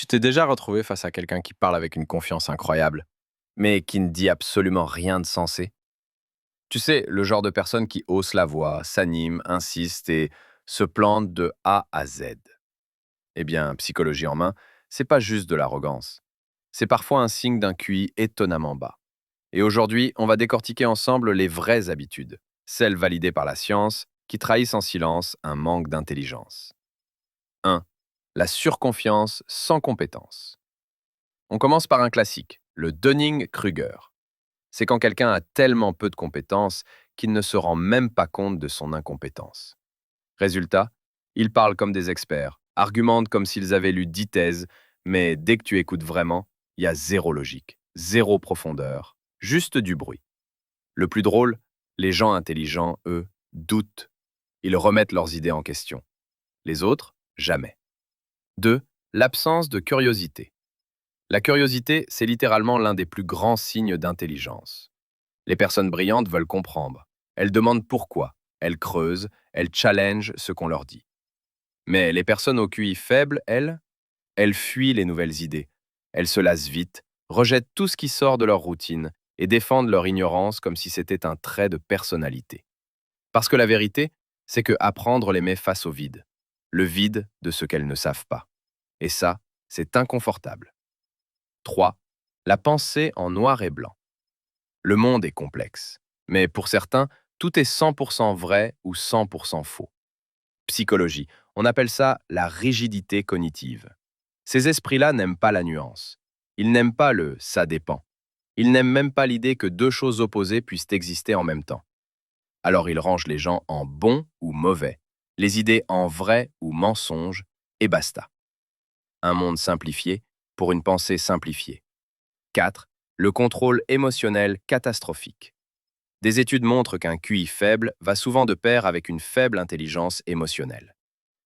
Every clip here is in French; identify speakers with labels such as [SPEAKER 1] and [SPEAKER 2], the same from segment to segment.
[SPEAKER 1] Tu t'es déjà retrouvé face à quelqu'un qui parle avec une confiance incroyable, mais qui ne dit absolument rien de sensé? Tu sais, le genre de personne qui hausse la voix, s'anime, insiste et se plante de A à Z. Eh bien, psychologie en main, c'est pas juste de l'arrogance. C'est parfois un signe d'un QI étonnamment bas. Et aujourd'hui, on va décortiquer ensemble les vraies habitudes, celles validées par la science, qui trahissent en silence un manque d'intelligence. 1. La surconfiance sans compétence. On commence par un classique, le Dunning-Kruger. C'est quand quelqu'un a tellement peu de compétences qu'il ne se rend même pas compte de son incompétence. Résultat, ils parlent comme des experts, argumentent comme s'ils avaient lu 10 thèses, mais dès que tu écoutes vraiment, il y a zéro logique, zéro profondeur, juste du bruit. Le plus drôle, les gens intelligents, eux, doutent. Ils remettent leurs idées en question. Les autres, jamais. 2. L'absence de curiosité. La curiosité, c'est littéralement l'un des plus grands signes d'intelligence. Les personnes brillantes veulent comprendre. Elles demandent pourquoi. Elles creusent, elles challengent ce qu'on leur dit. Mais les personnes au QI faible, elles fuient les nouvelles idées. Elles se lassent vite, rejettent tout ce qui sort de leur routine et défendent leur ignorance comme si c'était un trait de personnalité. Parce que la vérité, c'est que apprendre les met face au vide. Le vide de ce qu'elles ne savent pas. Et ça, c'est inconfortable. 3. La pensée en noir et blanc. Le monde est complexe, mais pour certains, tout est 100% vrai ou 100% faux. Psychologie, on appelle ça la rigidité cognitive. Ces esprits-là n'aiment pas la nuance. Ils n'aiment pas le «ça dépend». Ils n'aiment même pas l'idée que deux choses opposées puissent exister en même temps. Alors ils rangent les gens en bons ou mauvais, les idées en vrai ou mensonges, et basta. Un monde simplifié pour une pensée simplifiée. 4. Le contrôle émotionnel catastrophique. Des études montrent qu'un QI faible va souvent de pair avec une faible intelligence émotionnelle.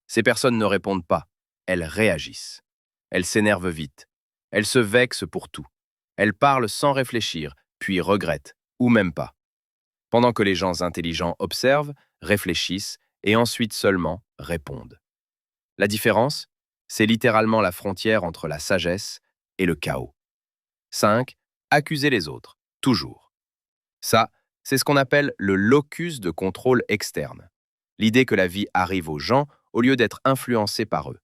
[SPEAKER 1] Ces personnes ne répondent pas, elles réagissent. Elles s'énervent vite. Elles se vexent pour tout. Elles parlent sans réfléchir, puis regrettent, ou même pas. Pendant que les gens intelligents observent, réfléchissent et ensuite seulement répondent. La différence, c'est littéralement la frontière entre la sagesse et le chaos. 5. Accuser les autres, toujours. Ça, c'est ce qu'on appelle le locus de contrôle externe. L'idée que la vie arrive aux gens au lieu d'être influencée par eux.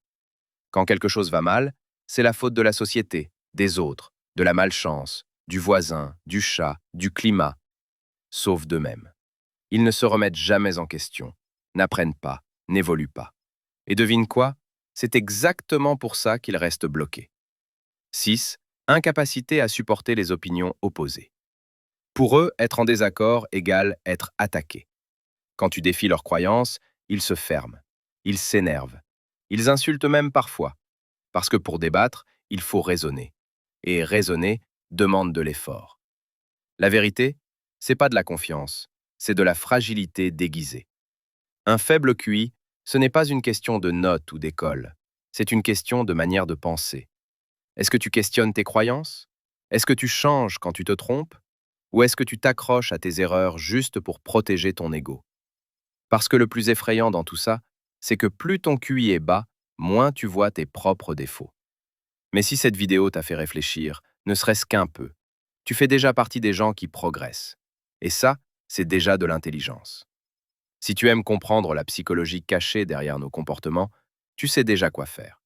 [SPEAKER 1] Quand quelque chose va mal, c'est la faute de la société, des autres, de la malchance, du voisin, du chat, du climat, sauf d'eux-mêmes. Ils ne se remettent jamais en question, n'apprennent pas, n'évoluent pas. Et devine quoi? C'est exactement pour ça qu'ils restent bloqués. 6. Incapacité à supporter les opinions opposées. Pour eux, être en désaccord égale être attaqué. Quand tu défies leurs croyances, ils se ferment, ils s'énervent, ils insultent même parfois, parce que pour débattre, il faut raisonner. Et raisonner demande de l'effort. La vérité, c'est pas de la confiance, c'est de la fragilité déguisée. Un faible QI, ce n'est pas une question de notes ou d'école, c'est une question de manière de penser. Est-ce que tu questionnes tes croyances? Est-ce que tu changes quand tu te trompes? Ou est-ce que tu t'accroches à tes erreurs juste pour protéger ton ego? Parce que le plus effrayant dans tout ça, c'est que plus ton QI est bas, moins tu vois tes propres défauts. Mais si cette vidéo t'a fait réfléchir, ne serait-ce qu'un peu, tu fais déjà partie des gens qui progressent. Et ça, c'est déjà de l'intelligence. Si tu aimes comprendre la psychologie cachée derrière nos comportements, tu sais déjà quoi faire.